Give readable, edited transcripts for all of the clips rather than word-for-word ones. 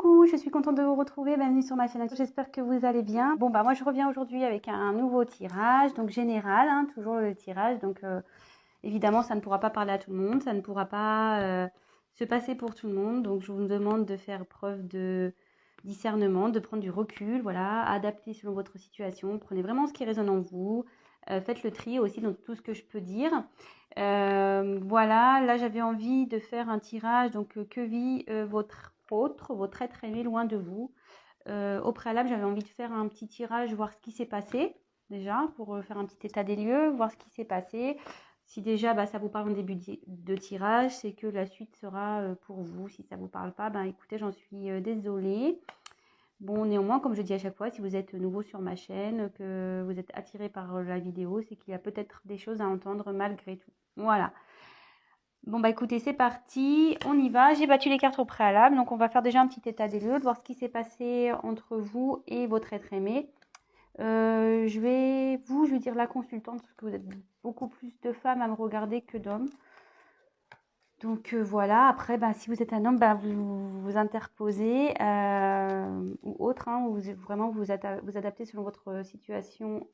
Coucou, je suis contente de vous retrouver, bienvenue sur ma chaîne, j'espère que vous allez bien. Bon bah moi je reviens aujourd'hui avec un nouveau tirage, donc général, hein, toujours le tirage, donc évidemment ça ne pourra pas parler à tout le monde, ça ne pourra pas se passer pour tout le monde, donc je vous demande de faire preuve de discernement, de prendre du recul, voilà, adapter selon votre situation, prenez vraiment ce qui résonne en vous, faites le tri aussi dans tout ce que je peux dire. Voilà, là j'avais envie de faire un tirage, donc que vit votre être aimé loin de vous. Au préalable, j'avais envie de faire un petit tirage, voir ce qui s'est passé, déjà, pour faire un petit état des lieux, voir ce qui s'est passé. Si déjà ça vous parle en début de tirage, c'est que la suite sera pour vous. Si ça ne vous parle pas, écoutez, j'en suis désolée. Bon, néanmoins, comme je dis à chaque fois, si vous êtes nouveau sur ma chaîne, que vous êtes attiré par la vidéo, c'est qu'il y a peut-être des choses à entendre malgré tout. Voilà. Bon, écoutez, c'est parti, on y va. J'ai battu les cartes au préalable, donc on va faire déjà un petit état des lieux, de voir ce qui s'est passé entre vous et votre être aimé. Je vais dire la consultante, parce que vous êtes beaucoup plus de femmes à me regarder que d'hommes. Donc voilà, après, si vous êtes un homme, vous interposez ou autre, hein, vraiment vous adaptez selon votre situation,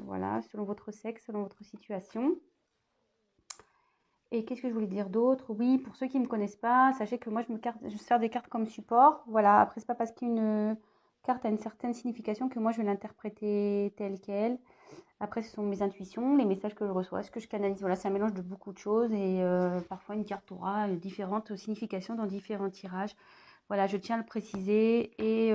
voilà, selon votre sexe, selon votre situation. Et qu'est-ce que je voulais dire d'autre? Oui, pour ceux qui ne me connaissent pas, sachez que moi je sers des cartes comme support. Voilà, après c'est pas parce qu'une carte a une certaine signification que moi je vais l'interpréter telle qu'elle. Après, ce sont mes intuitions, les messages que je reçois, ce que je canalise. Voilà, c'est un mélange de beaucoup de choses et parfois une carte aura différentes significations dans différents tirages. Voilà, je tiens à le préciser et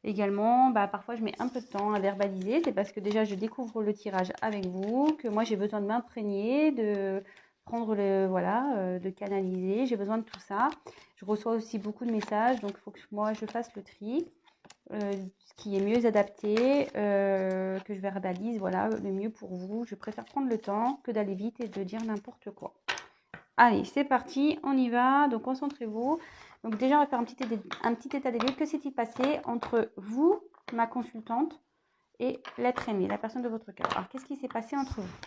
également, parfois je mets un peu de temps à verbaliser. C'est parce que déjà, je découvre le tirage avec vous, que moi j'ai besoin de m'imprégner, de prendre de canaliser. J'ai besoin de tout ça. Je reçois aussi beaucoup de messages, donc il faut que moi je fasse le tri. Ce qui est mieux adapté, que je verbalise, voilà, le mieux pour vous. Je préfère prendre le temps que d'aller vite et de dire n'importe quoi. Allez, c'est parti, on y va. Donc, concentrez-vous. Donc, déjà, on va faire un petit état des lieux. Que s'est-il passé entre vous, ma consultante, et l'être aimé, la personne de votre cœur? Alors, qu'est-ce qui s'est passé entre vous?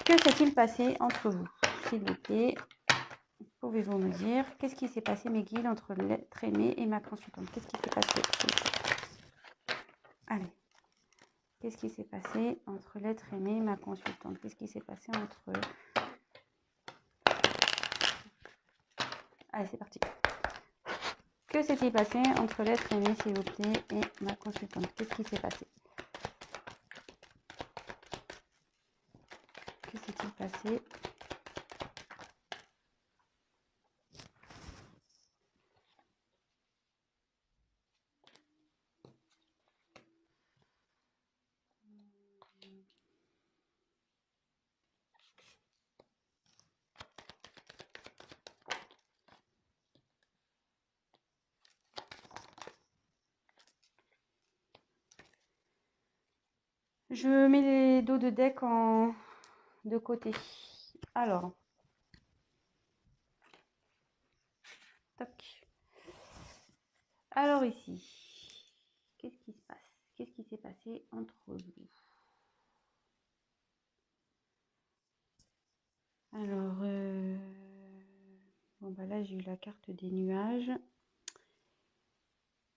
Que s'est-il passé entre vous? S'il vous plaît, pouvez-vous me dire qu'est-ce qui s'est passé, mes guides, entre l'être aimé et ma consultante? Qu'est-ce qui s'est passé? Allez. Qu'est-ce qui s'est passé entre l'être aimé et ma consultante? Qu'est-ce qui s'est passé entre eux? Allez, c'est parti. Que s'est-il passé entre l'être aimé, s'il vous plaît, et ma consultante? Qu'est-ce qui s'est passé? Que s'est-il passé? Je mets les dos de deck de côté. Alors, toc. Alors ici, qu'est-ce qui se passe? Qu'est-ce qui s'est passé entre vous? Alors, là j'ai eu la carte des nuages.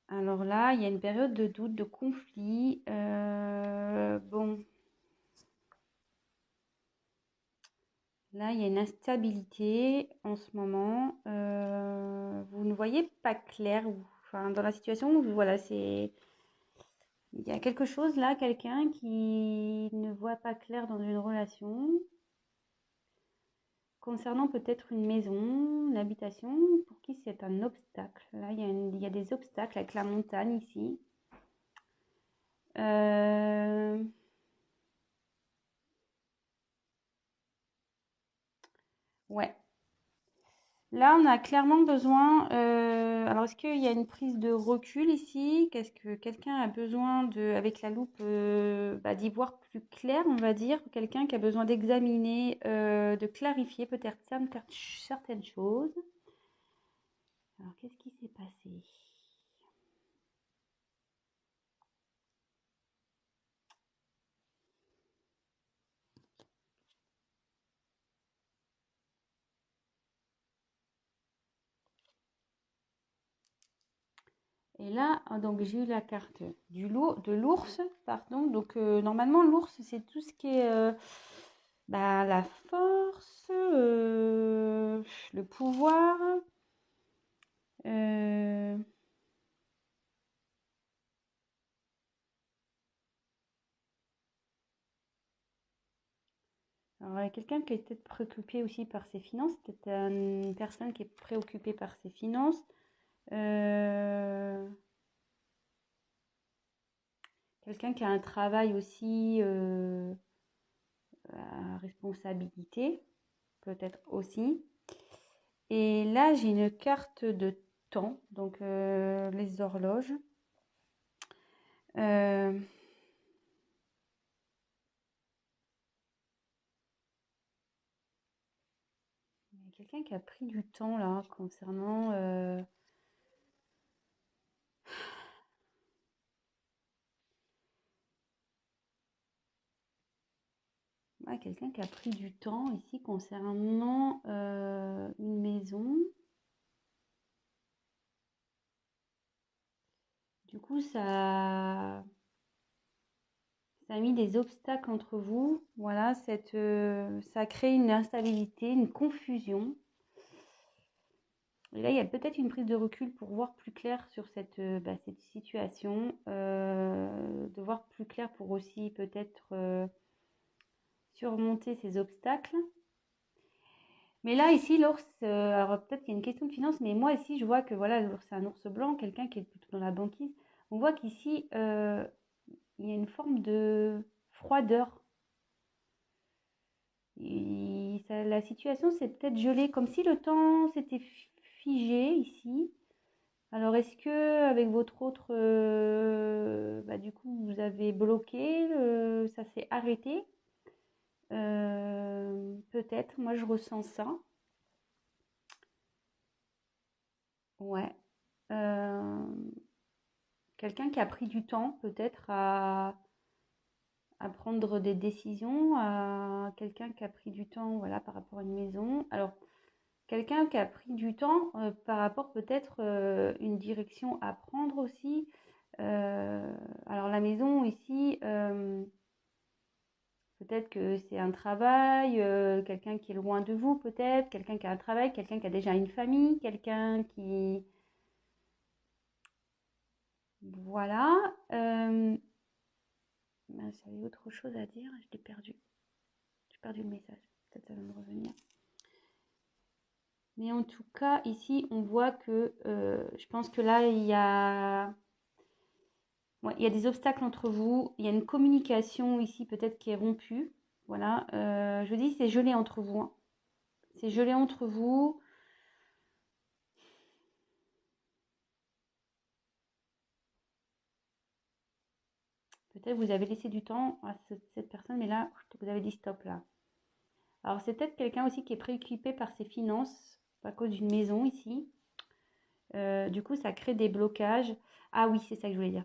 Alors là, il y a une période de doute, de conflit. Là, il y a une instabilité en ce moment. Vous ne voyez pas clair. Enfin, dans la situation, voilà, il y a quelque chose là, quelqu'un qui ne voit pas clair dans une relation. Concernant peut-être une maison, une habitation, pour qui c'est un obstacle. Là, il y a des obstacles avec la montagne ici. Ouais. Là, on a clairement besoin. Alors, est-ce qu'il y a une prise de recul ici? Qu'est-ce que quelqu'un a besoin avec la loupe, d'y voir plus clair, on va dire? Quelqu'un qui a besoin d'examiner, de clarifier peut-être certaines choses. Alors, qu'est-ce qui s'est passé? Et là, donc j'ai eu la carte de l'ours, pardon. Donc normalement, l'ours, c'est tout ce qui est la force, le pouvoir. euh, Alors, il y a quelqu'un qui est peut-être préoccupé aussi par ses finances, peut-être une personne qui est préoccupée par ses finances. Euh, Quelqu'un qui a un travail aussi à responsabilité, peut-être aussi. Et là, j'ai une carte de temps, donc les horloges. Euh, il y a quelqu'un qui a pris du temps là concernant ouais, quelqu'un qui a pris du temps ici concernant une maison. Du coup, ça a mis des obstacles entre vous. Voilà, ça a créé une instabilité, une confusion. Et là, il y a peut-être une prise de recul pour voir plus clair sur cette situation, de voir plus clair pour aussi peut-être surmonter ces obstacles. Mais là, ici, l'ours, alors peut-être qu'il y a une question de finance, mais moi, ici, je vois que voilà, l'ours, c'est un ours blanc, quelqu'un qui est plutôt dans la banquise. On voit qu'ici, il y a une forme de froideur. La situation s'est peut-être gelée, comme si le temps s'était figé ici. Alors, est-ce que avec votre autre, du coup, vous avez bloqué, ça s'est arrêté? Peut-être, moi je ressens ça. Ouais. Euh, Quelqu'un qui a pris du temps, peut-être à prendre des décisions, à quelqu'un qui a pris du temps, voilà, par rapport à une maison. Alors, quelqu'un qui a pris du temps par rapport peut-être une direction à prendre aussi. Alors la maison ici, peut-être que c'est un travail, quelqu'un qui est loin de vous peut-être, quelqu'un qui a un travail, quelqu'un qui a déjà une famille, quelqu'un qui... Voilà. J'avais autre chose à dire, je l'ai perdu. J'ai perdu le message. Peut-être ça va me revenir. Mais en tout cas, ici, on voit que je pense que là, ouais, il y a des obstacles entre vous. Il y a une communication ici peut-être qui est rompue. Voilà. Je dis, c'est gelé entre vous. Hein. C'est gelé entre vous. Peut-être vous avez laissé du temps à cette personne, mais là, vous avez dit stop là. Alors, c'est peut-être quelqu'un aussi qui est préoccupé par ses finances à cause d'une maison ici. Du coup, ça crée des blocages. Ah oui, c'est ça que je voulais dire.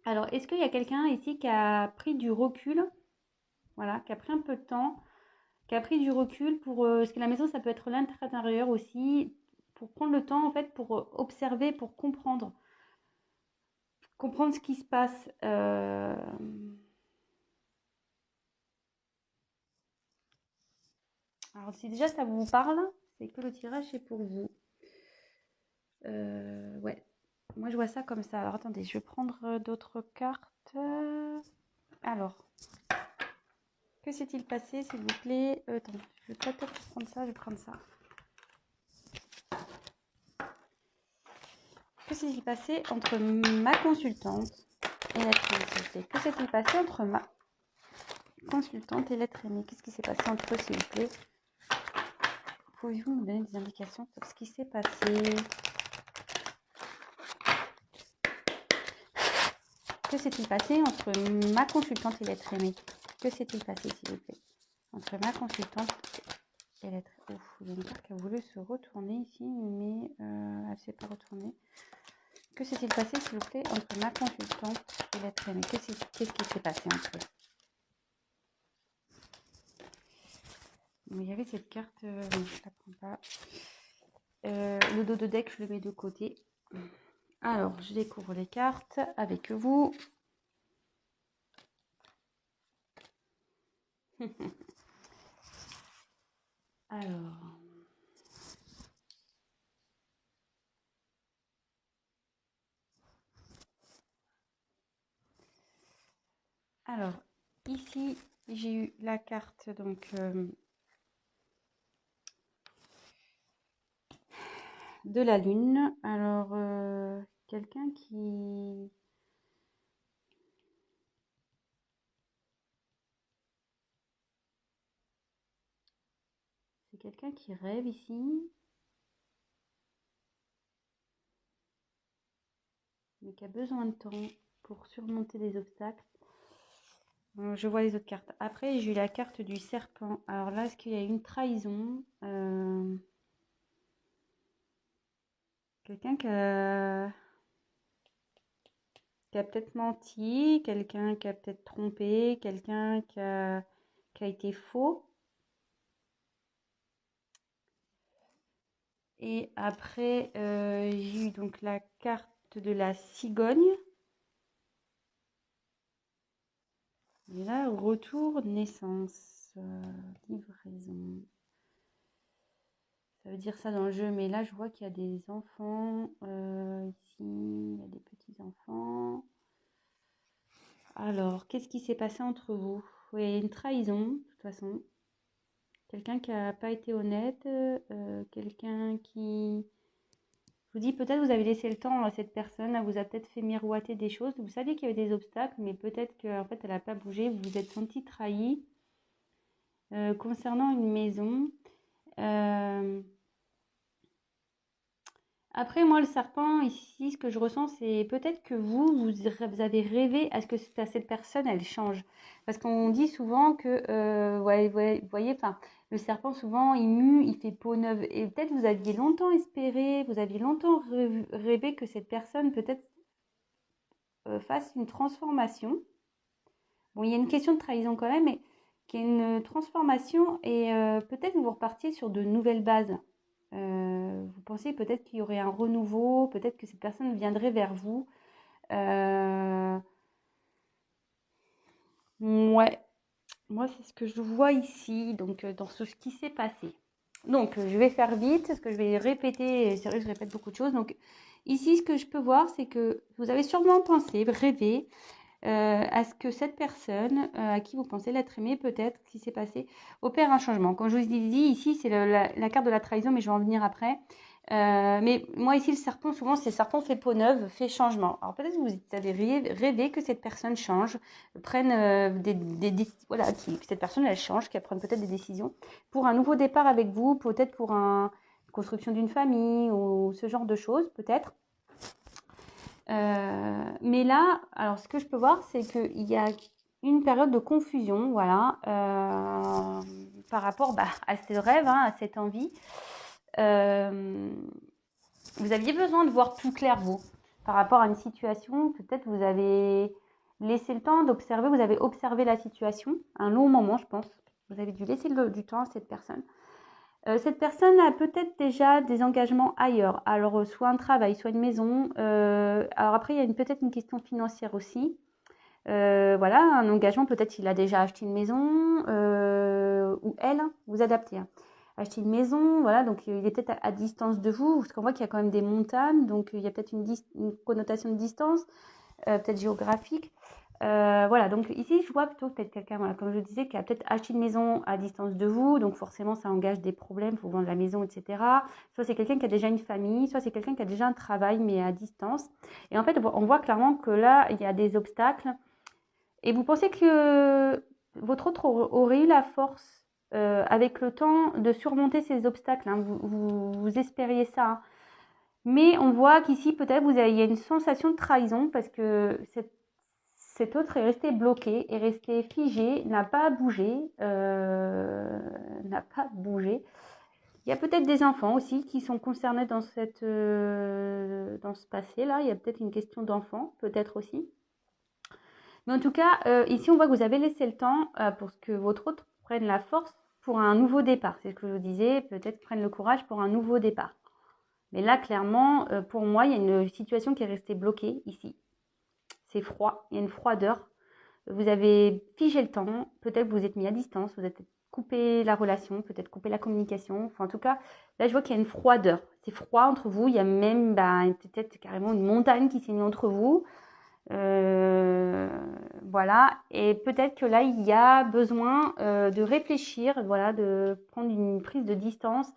Alors, est-ce qu'il y a quelqu'un ici qui a pris du recul, voilà, qui a pris un peu de temps, qui a pris du recul pour... parce que la maison, ça peut être l'intérieur aussi, pour prendre le temps, en fait, pour observer, pour comprendre ce qui se passe. Alors, si déjà ça vous parle, c'est que le tirage est pour vous. Ouais, moi je vois ça comme ça. Alors, attendez, je vais prendre d'autres cartes. Alors, que s'est-il passé, s'il vous plaît? Attends, je vais peut-être prendre ça, je vais prendre ça. Que s'est-il passé entre ma consultante et l'être aimé, s'il vous plaît? Que s'est-il passé entre ma consultante et l'être aimé? Qu'est-ce qui s'est passé entre eux, s'il vous plaît? Pouvez-vous me donner des indications sur ce qui s'est passé? Que s'est-il passé entre ma consultante et l'être aimé? Que s'est-il passé, s'il vous plaît? Entre ma consultante et l'être... Ouf, il y a une carte qui a voulu se retourner ici, mais elle ne s'est pas retournée. Que s'est-il passé, s'il vous plaît, entre ma consultante et l'être aimé? Qu'est-ce qui s'est passé entre eux? Bon, il y avait cette carte, je ne la prends pas. Le dos de deck, je le mets de côté. Alors, je découvre les cartes avec vous. Alors, ici, j'ai eu la carte donc de la lune. Alors, quelqu'un qui... C'est quelqu'un qui rêve ici, mais qui a besoin de temps pour surmonter des obstacles. Je vois les autres cartes. Après, j'ai eu la carte du serpent. Alors là, est-ce qu'il y a une trahison? Quelqu'un qui a peut-être menti, quelqu'un qui a peut-être trompé, quelqu'un qui a été faux. Et après, j'ai eu donc la carte de la cigogne. Et là, retour, naissance, livraison. Ça veut dire ça dans le jeu, mais là, je vois qu'il y a des enfants. Ici, il y a des petits-enfants. Alors, qu'est-ce qui s'est passé entre vous? Oui, il y a une trahison, de toute façon. Quelqu'un qui n'a pas été honnête, quelqu'un qui... Je vous dis, peut-être vous avez laissé le temps à cette personne, elle vous a peut-être fait miroiter des choses. Vous saviez qu'il y avait des obstacles, mais peut-être qu'en fait, elle n'a pas bougé. Vous vous êtes senti trahi. Concernant une maison, après, moi, le serpent, ici, ce que je ressens, c'est peut-être que vous avez rêvé à ce que cette personne, elle change. Parce qu'on dit souvent que, vous voyez, enfin, le serpent, souvent, il mue, il fait peau neuve. Et peut-être vous aviez longtemps espéré, vous aviez longtemps rêvé que cette personne, peut-être, fasse une transformation. Bon, il y a une question de trahison quand même, mais qu'il y ait une transformation et peut-être vous repartiez sur de nouvelles bases. Vous pensez peut-être qu'il y aurait un renouveau, peut-être que cette personne viendrait vers vous. Ouais, moi c'est ce que je vois ici, donc dans ce qui s'est passé. Donc je vais faire vite, parce que je vais répéter, c'est vrai que je répète beaucoup de choses. Donc ici, ce que je peux voir, c'est que vous avez sûrement pensé, rêvé, à ce que cette personne, à qui vous pensez l'être aimé, peut-être, qui s'est passé, opère un changement. Comme je vous ai dit, ici, c'est la carte de la trahison, mais je vais en venir après. Mais moi, ici, le serpent, souvent, c'est serpent fait peau neuve, fait changement. Alors peut-être que vous avez rêvé que cette personne change, prenne voilà, que cette personne, elle change, qu'elle prenne peut-être des décisions pour un nouveau départ avec vous, peut-être pour une construction d'une famille ou ce genre de choses, peut-être. Mais là, alors ce que je peux voir, c'est qu'il y a une période de confusion, voilà, par rapport à ce rêve, à cette envie. Vous aviez besoin de voir plus clair, vous, par rapport à une situation. Peut-être vous avez laissé le temps d'observer, vous avez observé la situation, un long moment, je pense. Vous avez dû laisser du temps à cette personne. Cette personne a peut-être déjà des engagements ailleurs, alors soit un travail, soit une maison. Alors après, il y a peut-être une question financière aussi. Voilà, un engagement, peut-être il a déjà acheté une maison, ou elle, vous adaptez. Acheter une maison, voilà, donc il est peut-être à distance de vous, parce qu'on voit qu'il y a quand même des montagnes, donc il y a peut-être une connotation de distance, peut-être géographique. Voilà, donc ici, je vois plutôt peut-être quelqu'un, voilà, comme je disais, qui a peut-être acheté une maison à distance de vous, donc forcément, ça engage des problèmes, il faut vendre la maison, etc. Soit c'est quelqu'un qui a déjà une famille, soit c'est quelqu'un qui a déjà un travail, mais à distance. Et en fait, on voit clairement que là, il y a des obstacles. Et vous pensez que votre autre aurait eu la force, avec le temps, de surmonter ces obstacles, hein. Vous espériez ça, hein. Mais on voit qu'ici, peut-être, il y a une sensation de trahison parce que cet autre est resté bloqué, est resté figé, n'a pas bougé, n'a pas bougé. Il y a peut-être des enfants aussi qui sont concernés dans dans ce passé-là. Il y a peut-être une question d'enfant, peut-être aussi. Mais en tout cas, ici, on voit que vous avez laissé le temps pour que votre autre prenne la force pour un nouveau départ. C'est ce que je vous disais, peut-être prenne le courage pour un nouveau départ. Mais là, clairement, pour moi, il y a une situation qui est restée bloquée ici. C'est froid, il y a une froideur. Vous avez figé le temps, peut-être vous êtes mis à distance, vous êtes coupé la relation, peut-être coupé la communication. Enfin, en tout cas, là, je vois qu'il y a une froideur. C'est froid entre vous. Il y a même peut-être carrément une montagne qui s'est mise entre vous. Voilà. Et peut-être que là, il y a besoin de réfléchir, voilà, de prendre une prise de distance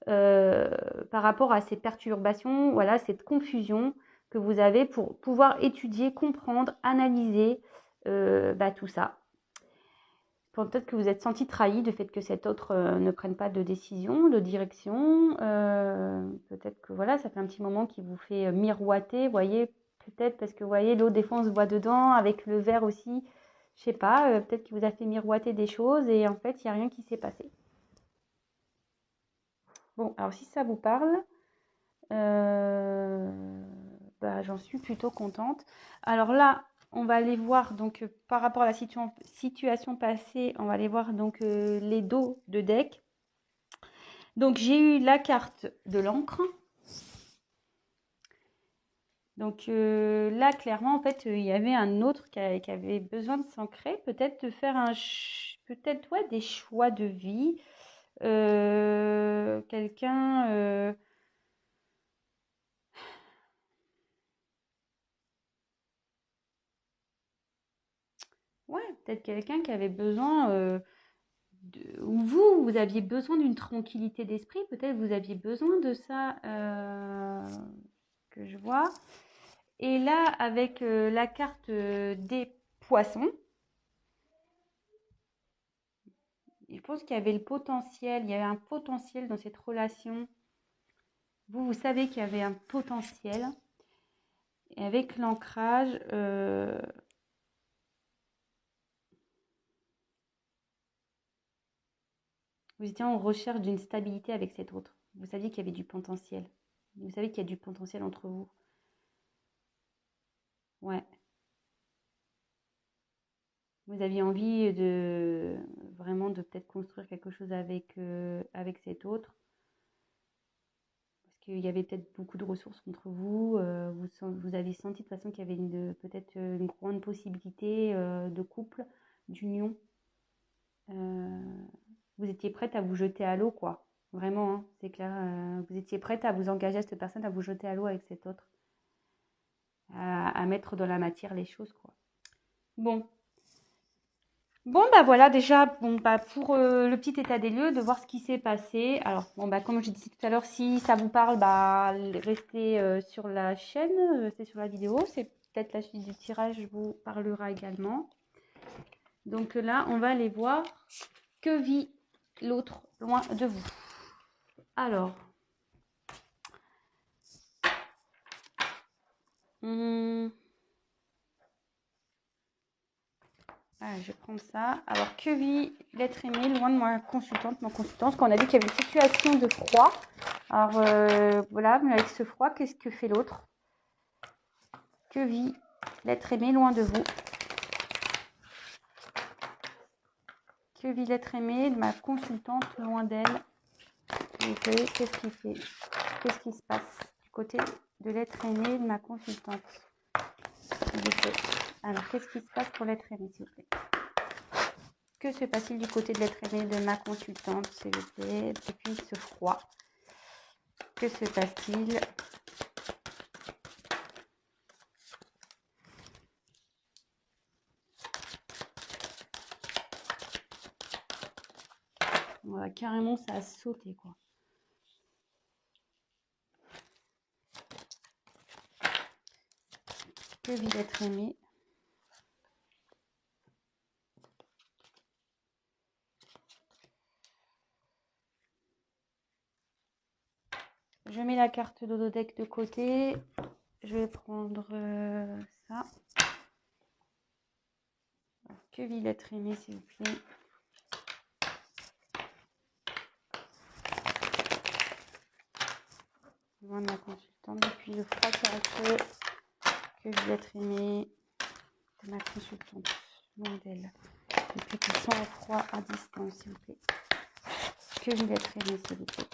par rapport à ces perturbations, voilà, cette confusion que vous avez pour pouvoir étudier, comprendre, analyser tout ça. Peut-être que vous êtes senti trahi du fait que cet autre ne prenne pas de décision, de direction. Peut-être que voilà, ça fait un petit moment qu'il vous fait miroiter, voyez, peut-être parce que vous voyez, l'eau des fois on se voit dedans, avec le verre aussi, je sais pas, peut-être qu'il vous a fait miroiter des choses et en fait, il n'y a rien qui s'est passé. Bon, alors si ça vous parle, j'en suis plutôt contente. Alors là, on va aller voir donc par rapport à la situation passée, on va aller voir donc les dos de deck. Donc j'ai eu la carte de l'encre. Donc là, clairement, en fait, il y avait un autre qui avait besoin de s'ancrer, peut-être de faire peut-être ouais, des choix de vie. Quelqu'un ouais, peut-être quelqu'un qui avait besoin ou vous aviez besoin d'une tranquillité d'esprit, peut-être vous aviez besoin de ça que je vois. Et là, avec la carte des poissons, je pense qu'il y avait le potentiel, il y avait un potentiel dans cette relation. Vous savez qu'il y avait un potentiel. Et avec l'ancrage, vous étiez en recherche d'une stabilité avec cet autre. Vous saviez qu'il y avait du potentiel. Vous savez qu'il y a du potentiel entre vous. Ouais. Vous aviez envie de vraiment de peut-être construire quelque chose avec cet autre. Parce qu'il y avait peut-être beaucoup de ressources contre vous. Vous avez senti de toute façon qu'il y avait peut-être une grande possibilité de couple, d'union. Vous étiez prête à vous jeter à l'eau, quoi. Vraiment, hein, c'est clair. Vous étiez prête à vous engager à cette personne, à vous jeter à l'eau avec cet autre. À mettre dans la matière les choses, quoi. Bon. Bon, voilà déjà pour le petit état des lieux, de voir ce qui s'est passé. Alors, comme je disais tout à l'heure, si ça vous parle, restez sur la chaîne, restez sur la vidéo. C'est peut-être la suite du tirage vous parlera également. Donc là, on va aller voir que vit l'autre loin de vous. Alors, je vais prendre ça. Alors, que vit l'être aimé loin de ma consultante, mon consultant? Parce qu'on a dit qu'il y avait une situation de froid. Alors, voilà, mais avec ce froid, qu'est-ce que fait l'autre? Que vit l'être aimé loin de vous? Que vit l'être aimé de ma consultante loin d'elle? Qu'est-ce qu'il fait? Qu'est-ce qui se passe du côté de l'être aimé de ma consultante? Alors, qu'est-ce qui se passe pour l'être aimé, s'il vous plaît? Que se passe-t-il du côté de l'être aimé de ma consultante, s'il vous plaît, depuis ce froid? Que se passe-t-il? Voilà, carrément, ça a sauté, quoi. Que vit l'être aimé? Je mets la carte d'Ododeck de côté. Je vais prendre ça. Alors, que vit l'être aimé, s'il vous plaît? Loin de ma consultante, depuis le froid caractère. Que vit l'être aimé de ma consultante, loin d'elle. Depuis qu'il sent le froid à distance, s'il vous plaît. Que vit l'être aimé, s'il vous plaît?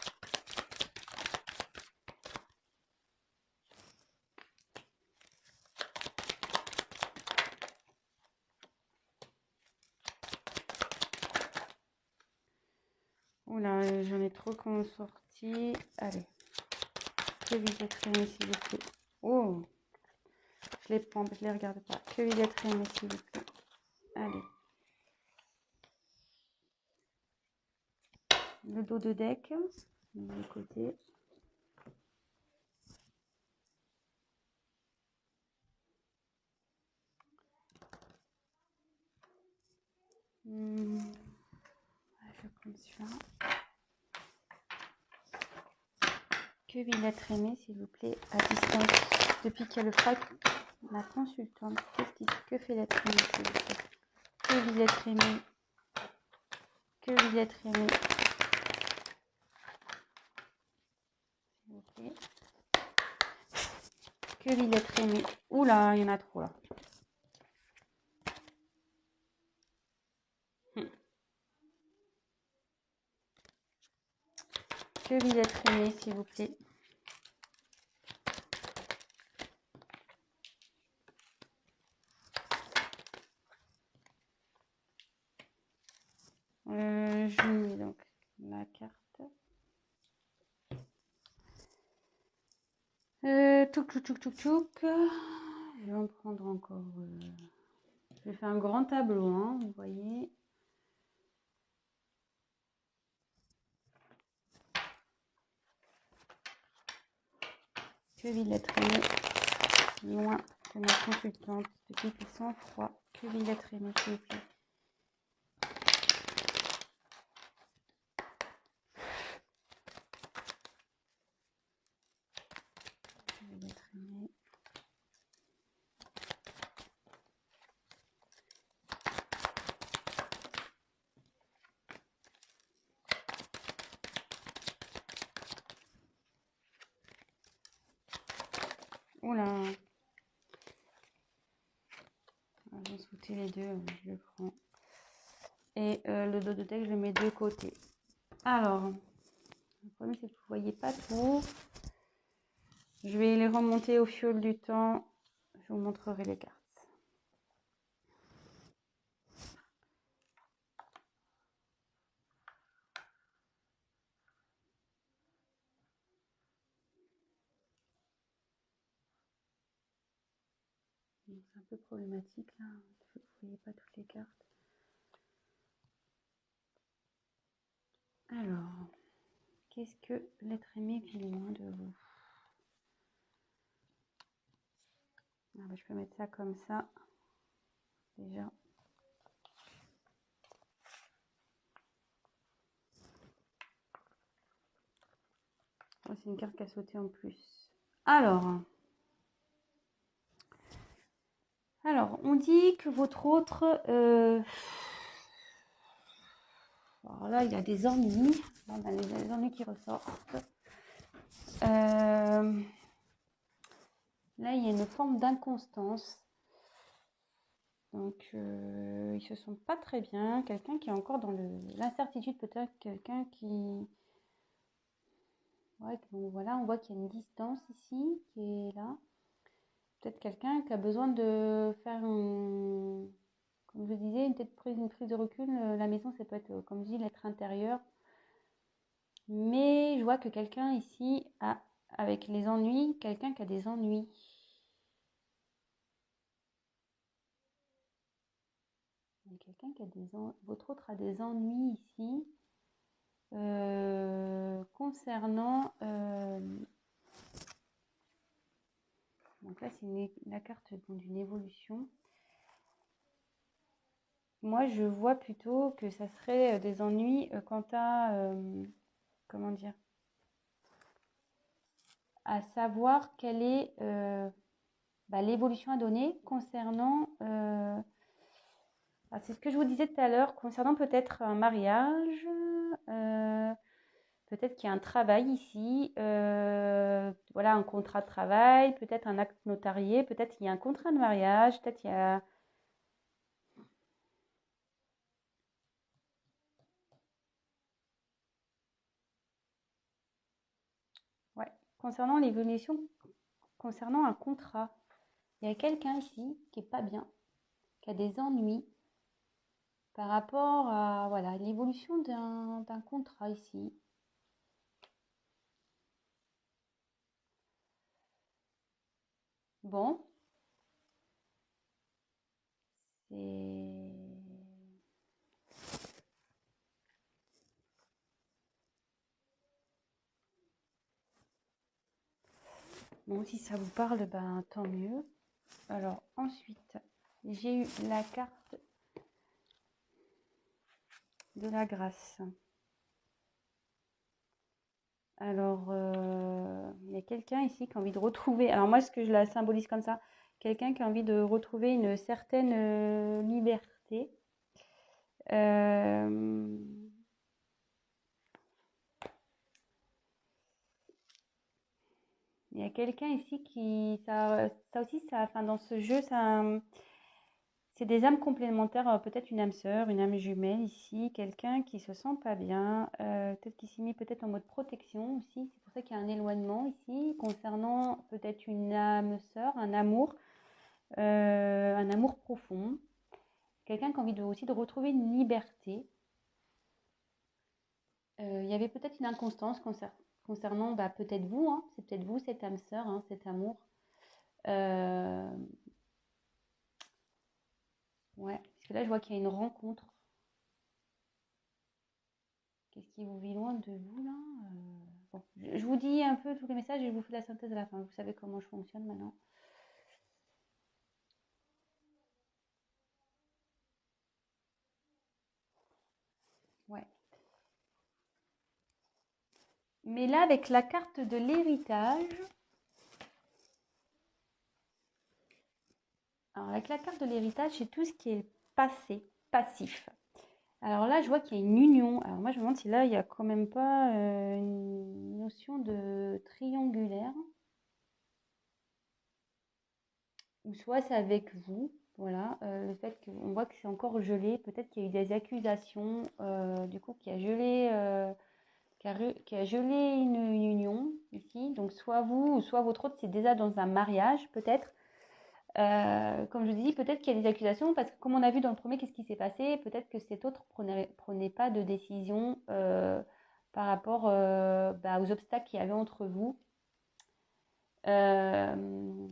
d'autres qui ont sorti. Allez. Que vous êtes aimé, s'il vous plaît. Oh, je les prends, je les regarde pas. Que vous êtes aimé, s'il vous plaît. Allez. Le dos de deck, de côté. Je vais prendre celui-là. Que vous êtes aimé, s'il vous plaît, à distance. Depuis qu'il y a le frac, la consultante. Que fait l'être aimé, s'il vous plaît. Que vous êtes aimé. Que vous êtes aimé. S'il vous plaît. Que vous êtes aimé. Oula, il y en a trop là. Que vous êtes aimé, s'il vous plaît. Je mets donc la carte. Touc. Je vais en prendre encore. Je vais faire un grand tableau, hein, vous voyez. Que Villette Rémy, loin de ma consultante, petit et sans froid. Que Villette Rémy, s'il vous plaît. Que Villette Rémy. Oula. J'ai sauté les deux, je le prends. Et le dos de deck, je le mets de côté. Alors, le problème c'est que vous ne voyez pas tout. Je vais les remonter au fil du temps. Je vous montrerai les cartes. C'est un peu problématique là. Vous ne voyez pas toutes les cartes. Alors, qu'est-ce que l'être aimé vit loin de vous? Ah bah, je peux mettre ça comme ça. Déjà. Oh, c'est une carte qui a sauté en plus. Alors, on dit que votre autre... alors là, il y a des ennuis. Là, on a les ennuis qui ressortent. Là, il y a une forme d'inconstance. Donc, ils se sentent pas très bien. Quelqu'un qui est encore dans l'incertitude, peut-être quelqu'un qui... Ouais, donc voilà, on voit qu'il y a une distance ici qui est là. Peut-être quelqu'un qui a besoin de faire comme je disais, une prise de recul. La maison, ça peut être, comme je dis, l'être intérieur. Mais je vois que quelqu'un ici a, avec les ennuis, quelqu'un qui a des ennuis. Quelqu'un qui a des ennuis. Votre autre a des ennuis ici. Concernant... donc là, c'est la carte d'une évolution. Moi, je vois plutôt que ça serait des ennuis quant à... comment dire? À savoir quelle est l'évolution à donner concernant... c'est ce que je vous disais tout à l'heure, concernant peut-être un mariage, peut-être qu'il y a un travail ici, voilà, un contrat de travail, peut-être un acte notarié, peut-être qu'il y a un contrat de mariage, peut-être il y a... Ouais, concernant l'évolution, concernant un contrat, il y a quelqu'un ici qui n'est pas bien, qui a des ennuis par rapport à voilà, l'évolution d'un contrat ici. Bon, c'est... Bon, si ça vous parle, ben tant mieux. Alors ensuite, j'ai eu la carte de la grâce. Alors, il y a quelqu'un ici qui a envie de retrouver, alors moi ce que je la symbolise comme ça, quelqu'un qui a envie de retrouver une certaine liberté. Euh, il y a quelqu'un ici qui, ça aussi, ça, enfin dans ce jeu, ça, c'est des âmes complémentaires, peut-être une âme sœur, une âme jumelle ici, quelqu'un qui se sent pas bien, peut-être qui s'est mis peut-être en mode protection aussi. C'est pour ça qu'il y a un éloignement ici concernant peut-être une âme sœur, un amour profond. Quelqu'un qui a envie aussi de retrouver une liberté. Il y avait peut-être une inconstance concernant bah, peut-être vous, hein, c'est peut-être vous cette âme sœur, hein, cet amour. Euh, ouais, parce que là je vois qu'il y a une rencontre. Qu'est-ce qui vous vit loin de vous là? Bon, je vous dis un peu tous les messages et je vous fais la synthèse à la fin. Vous savez comment je fonctionne maintenant. Ouais. Mais là, avec la carte de l'héritage, alors avec la carte de l'héritage, c'est tout ce qui est passé, passif. Alors là, je vois qu'il y a une union. Alors moi, je me demande si là, il n'y a quand même pas une notion de triangulaire. Ou soit c'est avec vous. Voilà, le fait qu'on voit que c'est encore gelé. Peut-être qu'il y a eu des accusations, du coup, qui a gelé une union ici. Donc soit vous, ou soit votre autre, c'est déjà dans un mariage, peut-être. Comme je dis, peut-être qu'il y a des accusations, parce que comme on a vu dans le premier, qu'est-ce qui s'est passé? Peut-être que cet autre prenait pas de décision par rapport bah, aux obstacles qu'il y avait entre vous. Euh,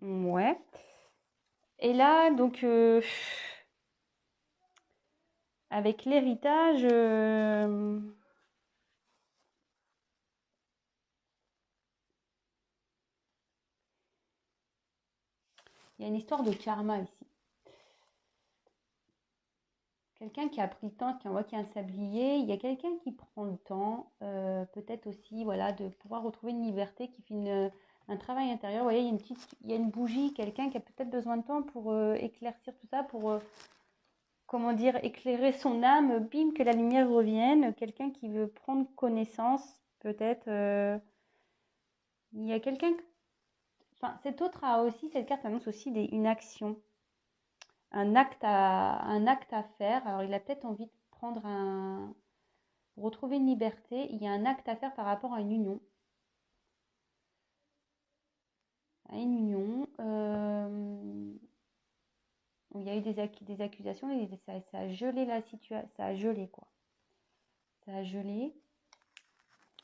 ouais. Et là, donc, avec l'héritage, il y a une histoire de karma ici. Quelqu'un qui a pris le temps, qui envoie qui a un sablier, il y a quelqu'un qui prend le temps, peut-être aussi, voilà, de pouvoir retrouver une liberté, qui fait un travail intérieur. Vous voyez, il y a une bougie, quelqu'un qui a peut-être besoin de temps pour éclaircir tout ça, pour, comment dire, éclairer son âme, bim, que la lumière revienne. Quelqu'un qui veut prendre connaissance, peut-être. Il y a quelqu'un, enfin, cet autre a aussi, cette carte annonce aussi une action, un acte à faire. Alors, il a peut-être envie de prendre pour retrouver une liberté, il y a un acte à faire par rapport à une union. À une union où il y a eu des accusations et ça a gelé la situation. Ça a gelé, quoi. Ça a gelé.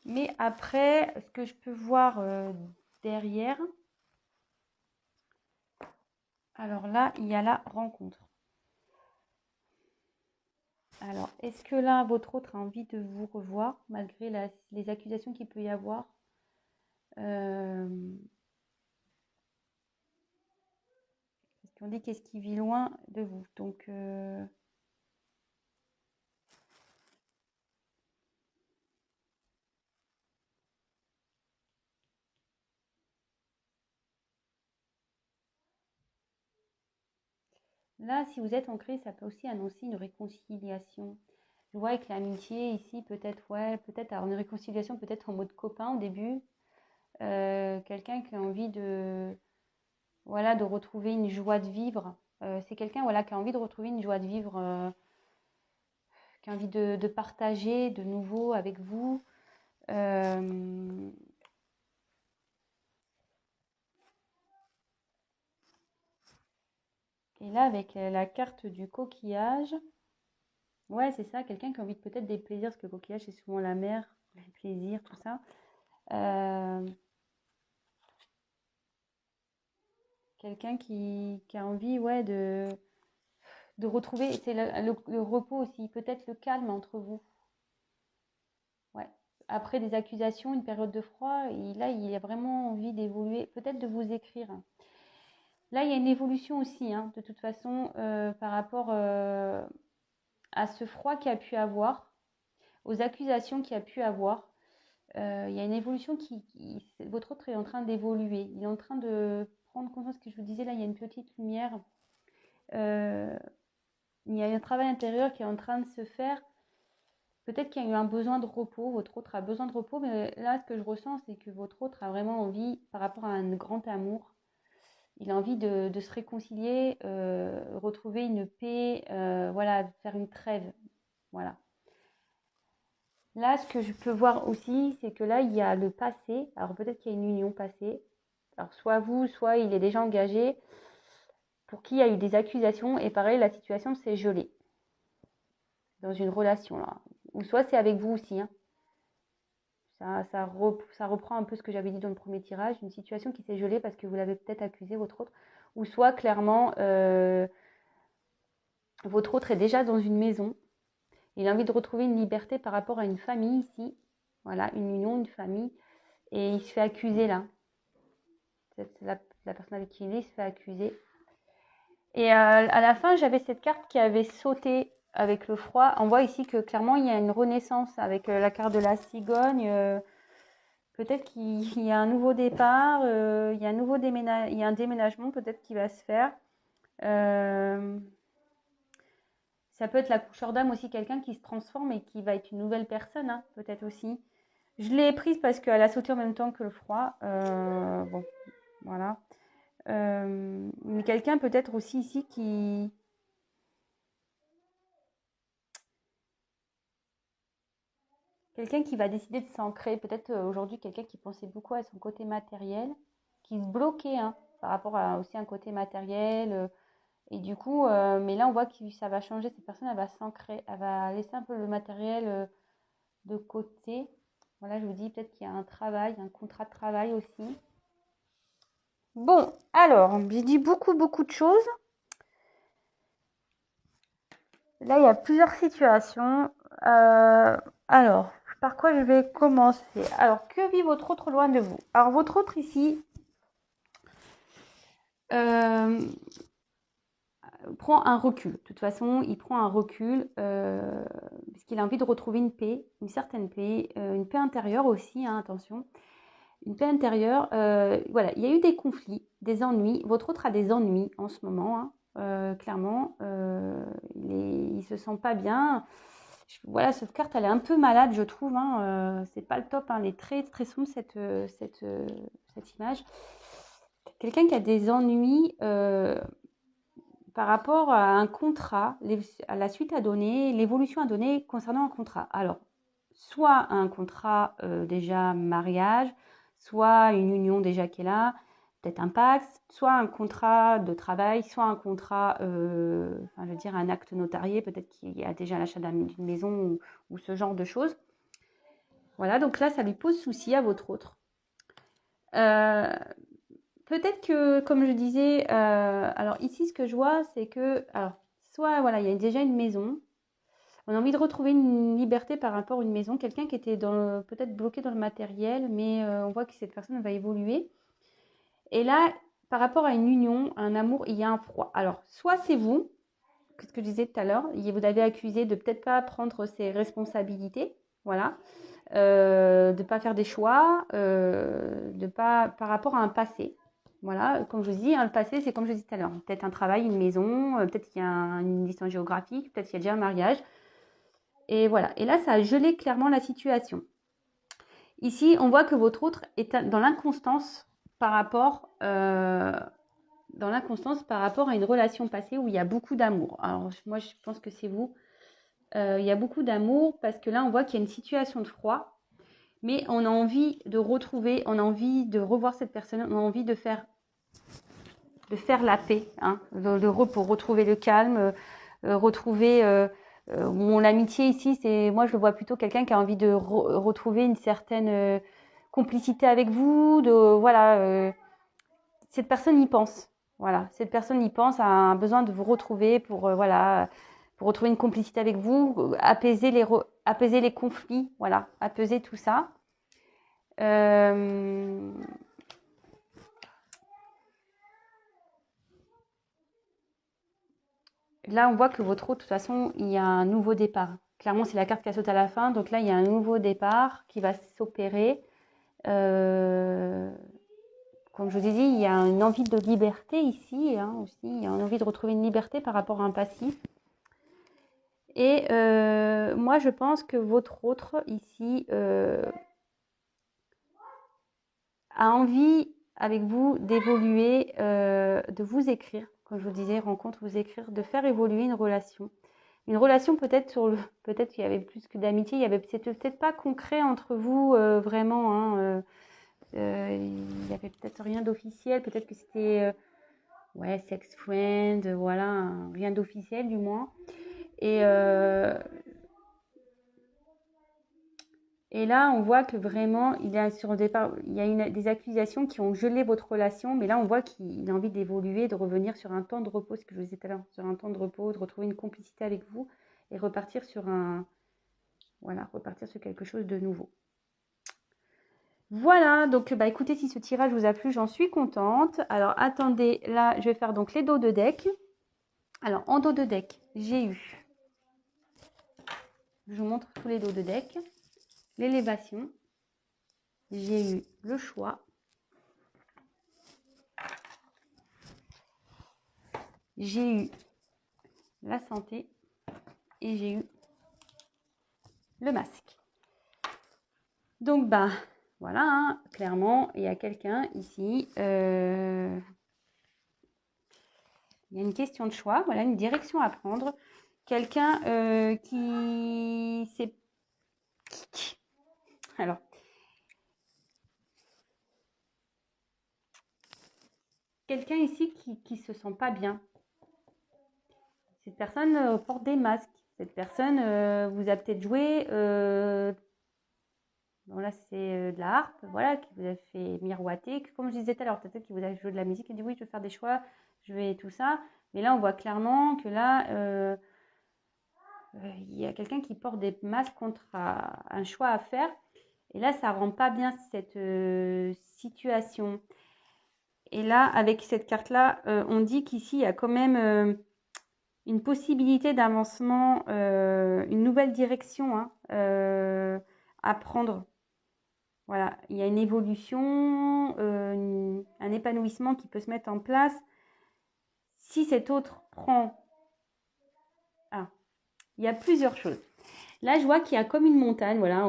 Mais après, ce que je peux voir derrière, alors là, il y a la rencontre. Alors, est-ce que là, votre autre a envie de vous revoir, malgré les accusations qu'il peut y avoir? euh, Parce qu'on dit qu'est-ce qui vit loin de vous. Donc, là, si vous êtes ancré, ça peut aussi annoncer une réconciliation. Je vois avec l'amitié ici, peut-être, ouais, peut-être alors une réconciliation, peut-être en mode copain au début. Quelqu'un qui a envie voilà, de retrouver une joie de vivre. C'est quelqu'un, voilà, qui a envie de retrouver une joie de vivre, qui a envie de partager de nouveau avec vous. Euh, et là, avec la carte du coquillage, ouais, c'est ça, quelqu'un qui a envie de peut-être des plaisirs, parce que le coquillage, c'est souvent la mer, les plaisirs, tout ça. Euh, quelqu'un qui a envie, ouais, de retrouver, c'est le repos aussi, peut-être le calme entre vous. Ouais. Après des accusations, une période de froid, là, il a vraiment envie d'évoluer, peut-être de vous écrire. Là, il y a une évolution aussi, hein, de toute façon, par rapport à ce froid qu'il a pu avoir, aux accusations qu'il a pu avoir. Il y a une évolution votre autre est en train d'évoluer. Il est en train de prendre conscience, que je vous disais, là, il y a une petite lumière. Il y a un travail intérieur qui est en train de se faire. Peut-être qu'il y a eu un besoin de repos, votre autre a besoin de repos, mais là, ce que je ressens, c'est que votre autre a vraiment envie, par rapport à un grand amour, il a envie de se réconcilier, retrouver une paix, voilà, faire une trêve. Voilà. Là, ce que je peux voir aussi, c'est que là, il y a le passé. Alors, peut-être qu'il y a une union passée. Alors, soit vous, soit il est déjà engagé, pour qui il y a eu des accusations. Et pareil, la situation s'est gelée dans une relation, là. Ou soit c'est avec vous aussi, hein. Ça reprend un peu ce que j'avais dit dans le premier tirage, une situation qui s'est gelée parce que vous l'avez peut-être accusé, votre autre. Ou soit, clairement, votre autre est déjà dans une maison. Il a envie de retrouver une liberté par rapport à une famille ici. Voilà, une union, une famille. Et il se fait accuser là. C'est la personne avec qui il est, se fait accuser. Et à la fin, j'avais cette carte qui avait sauté avec le froid. On voit ici que clairement, il y a une renaissance avec la carte de la cigogne. Peut-être qu'il y a un nouveau départ, il y a un déménagement peut-être qui va se faire. Ça peut être la coucheur d'âme aussi, quelqu'un qui se transforme et qui va être une nouvelle personne, hein, peut-être aussi. Je l'ai prise parce qu'elle a sauté en même temps que le froid. Bon, voilà. Mais quelqu'un peut-être aussi ici qui... Quelqu'un qui va décider de s'ancrer. Peut-être aujourd'hui quelqu'un qui pensait beaucoup à son côté matériel, qui se bloquait, hein, par rapport à aussi un côté matériel. Et du coup, mais là on voit que ça va changer. Cette personne, elle va s'ancrer. Elle va laisser un peu le matériel de côté. Voilà, je vous dis peut-être qu'il y a un travail, un contrat de travail aussi. Bon, alors, j'ai dit beaucoup de choses. Là, il y a plusieurs situations. Alors, par quoi je vais commencer? Alors, que vit votre autre loin de vous? Alors, votre autre ici prend un recul. De toute façon, il prend un recul parce qu'il a envie de retrouver une paix, une certaine paix, une paix intérieure aussi, hein, attention. Une paix intérieure. Voilà, il y a eu des conflits, des ennuis. Votre autre a des ennuis en ce moment, hein, clairement. Il se sent pas bien. Voilà, cette carte, elle est un peu malade, je trouve. Hein. C'est pas le top. Hein. Elle est très sombre, cette image. Quelqu'un qui a des ennuis par rapport à un contrat, à la suite à donner, l'évolution à donner concernant un contrat. Alors, soit un contrat déjà mariage, soit une union déjà qui est là, peut-être un pacte, soit un contrat de travail, soit un contrat, je veux dire un acte notarié, peut-être qu'il y a déjà l'achat d'une maison ou ce genre de choses. Voilà, donc là, ça lui pose souci à votre autre. Peut-être que, comme je disais, alors ici, ce que je vois, c'est que, alors, soit, voilà, il y a déjà une maison, on a envie de retrouver une liberté par rapport à une maison, quelqu'un qui était peut-être bloqué dans le matériel, mais on voit que cette personne va évoluer. Et là, par rapport à une union, un amour, il y a un froid. Alors, soit c'est vous, ce que je disais tout à l'heure, vous avez accusé de peut-être pas prendre ses responsabilités, voilà, de pas faire des choix, de pas par rapport à un passé. Voilà, comme je vous dis, hein, le passé, c'est comme je disais tout à l'heure. Peut-être un travail, une maison, peut-être qu'il y a une distance géographique, peut-être qu'il y a déjà un mariage. Et voilà. Et là, ça a gelé clairement la situation. Ici, on voit que votre autre est dans l'inconstance par rapport, à une relation passée où il y a beaucoup d'amour. Alors, moi, je pense que c'est vous. Il y a beaucoup d'amour parce que là, on voit qu'il y a une situation de froid. Mais on a envie de retrouver, on a envie de revoir cette personne, on a envie de faire la paix, hein, le repos, retrouver le calme, retrouver l'amitié ici, moi je le vois plutôt quelqu'un qui a envie de retrouver une certaine complicité avec vous, voilà, cette personne y pense. Voilà, cette personne y pense, a un besoin de vous retrouver pour, voilà, pour retrouver une complicité avec vous, apaiser les conflits, voilà, apaiser tout ça. Là, on voit que votre eau, de toute façon, il y a un nouveau départ. Clairement, c'est la carte qui a sauté à la fin. Donc là, il y a un nouveau départ qui va s'opérer. Comme je vous ai dit, il y a une envie de liberté ici, hein, aussi. Il y a une envie de retrouver une liberté par rapport à un passif. Et moi, je pense que votre autre ici a envie avec vous d'évoluer, de vous écrire, comme je vous disais, rencontre, vous écrire, de faire évoluer une relation. Une relation peut-être peut-être qu'il y avait plus que d'amitié, c'était peut-être pas concret entre vous vraiment, hein, il y avait peut-être rien d'officiel, peut-être que c'était ouais, sex friend, voilà, rien d'officiel du moins. Et là, on voit que vraiment, il a sur le départ, il y a des accusations qui ont gelé votre relation, mais là, on voit qu'il a envie d'évoluer, de revenir sur un temps de repos, ce que je vous disais tout à l'heure, sur un temps de repos, de retrouver une complicité avec vous et repartir sur voilà, repartir sur quelque chose de nouveau. Voilà, donc bah écoutez, si ce tirage vous a plu, j'en suis contente. Alors attendez, là, je vais faire donc les dos de deck. Alors en dos de deck, j'ai eu, je vous montre tous les dos de deck. L'élévation, j'ai eu le choix, j'ai eu la santé et j'ai eu le masque. Donc bah voilà, hein, clairement, il y a quelqu'un ici, il y a une question de choix, voilà, une direction à prendre. Quelqu'un qui s'est... Alors, quelqu'un ici qui se sent pas bien. Cette personne porte des masques. Cette personne vous a peut-être joué, bon là c'est de la harpe, voilà, qui vous a fait miroiter. Comme je disais tout à l'heure, peut-être qu'il vous a joué de la musique et dit oui, je vais faire des choix, je vais tout ça. Mais là, on voit clairement que là, il y a quelqu'un qui porte des masques contre un choix à faire. Et là, ça rend pas bien cette situation. Et là, avec cette carte-là, on dit qu'ici, il y a quand même une possibilité d'avancement, une nouvelle direction hein, à prendre. Voilà, il y a une évolution, un épanouissement qui peut se mettre en place. Si cet autre prend... Ah, il y a plusieurs choses. Là, je vois qu'il y a comme une montagne, voilà,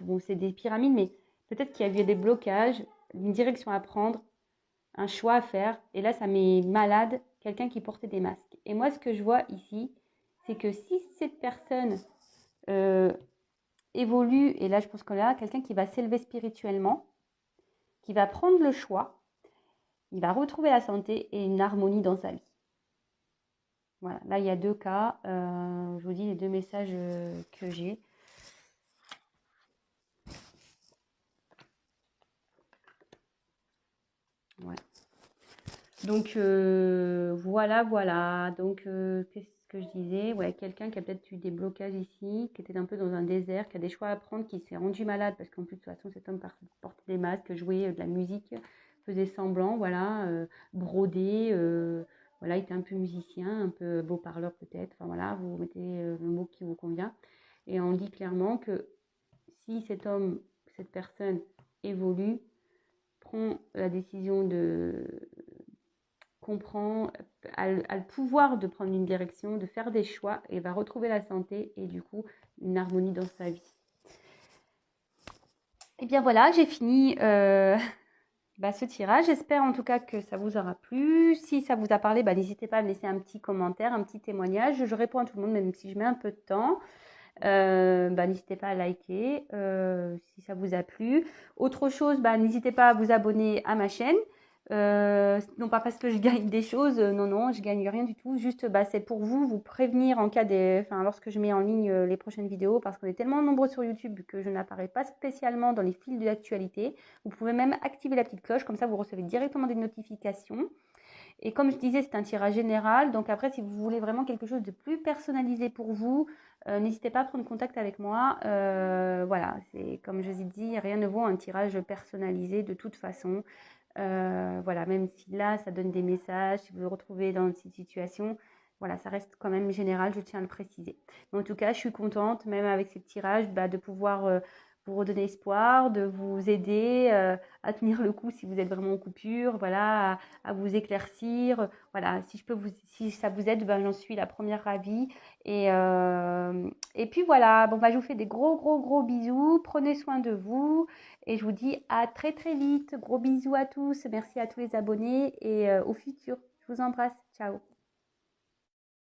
bon, c'est des pyramides, mais peut-être qu'il y a eu des blocages, une direction à prendre, un choix à faire. Et là, ça met malade quelqu'un qui portait des masques. Et moi, ce que je vois ici, c'est que si cette personne évolue, et là, je pense qu'on a quelqu'un qui va s'élever spirituellement, qui va prendre le choix, il va retrouver la santé et une harmonie dans sa vie. Voilà, là, il y a deux cas. Je vous dis les deux messages que j'ai. Ouais. Donc voilà. Donc qu'est-ce que je disais? Ouais, quelqu'un qui a peut-être eu des blocages ici, qui était un peu dans un désert, qui a des choix à prendre, qui s'est rendu malade parce qu'en plus de toute façon cet homme portait des masques, jouait de la musique, faisait semblant, voilà, brodait, voilà, il était un peu musicien, un peu beau parleur peut-être. Enfin voilà, vous mettez le mot qui vous convient. Et on dit clairement que si cet homme, cette personne évolue, prend la décision de comprend, a le pouvoir de prendre une direction, de faire des choix et va retrouver la santé et du coup une harmonie dans sa vie. Et bien voilà, j'ai fini ce tirage. J'espère en tout cas que ça vous aura plu. Si ça vous a parlé, n'hésitez pas à me laisser un petit commentaire, un petit témoignage. Je réponds à tout le monde même si je mets un peu de temps. N'hésitez pas à liker si ça vous a plu. Autre chose, n'hésitez pas à vous abonner à ma chaîne. Non pas parce que je gagne des choses, non, je gagne rien du tout. Juste, c'est pour vous prévenir en cas lorsque je mets en ligne les prochaines vidéos, parce qu'on est tellement nombreux sur YouTube que je n'apparais pas spécialement dans les fils de l'actualité. Vous pouvez même activer la petite cloche, comme ça vous recevez directement des notifications. Et comme je disais, c'est un tirage général. Donc après, si vous voulez vraiment quelque chose de plus personnalisé pour vous, n'hésitez pas à prendre contact avec moi. Voilà, c'est comme je vous ai dit, rien ne vaut un tirage personnalisé de toute façon. Voilà, même si là, ça donne des messages, si vous vous retrouvez dans cette situation, voilà, ça reste quand même général, je tiens à le préciser. Mais en tout cas, je suis contente, même avec ces tirages, de pouvoir vous redonner espoir, de vous aider à tenir le coup si vous êtes vraiment en coupure, voilà, à vous éclaircir. Voilà, si je peux vous, si ça vous aide, j'en suis la première ravie. Et puis voilà, bon, je vous fais des gros, gros, gros bisous. Prenez soin de vous. Et je vous dis à très très vite. Gros bisous à tous. Merci à tous les abonnés et au futur. Je vous embrasse. Ciao.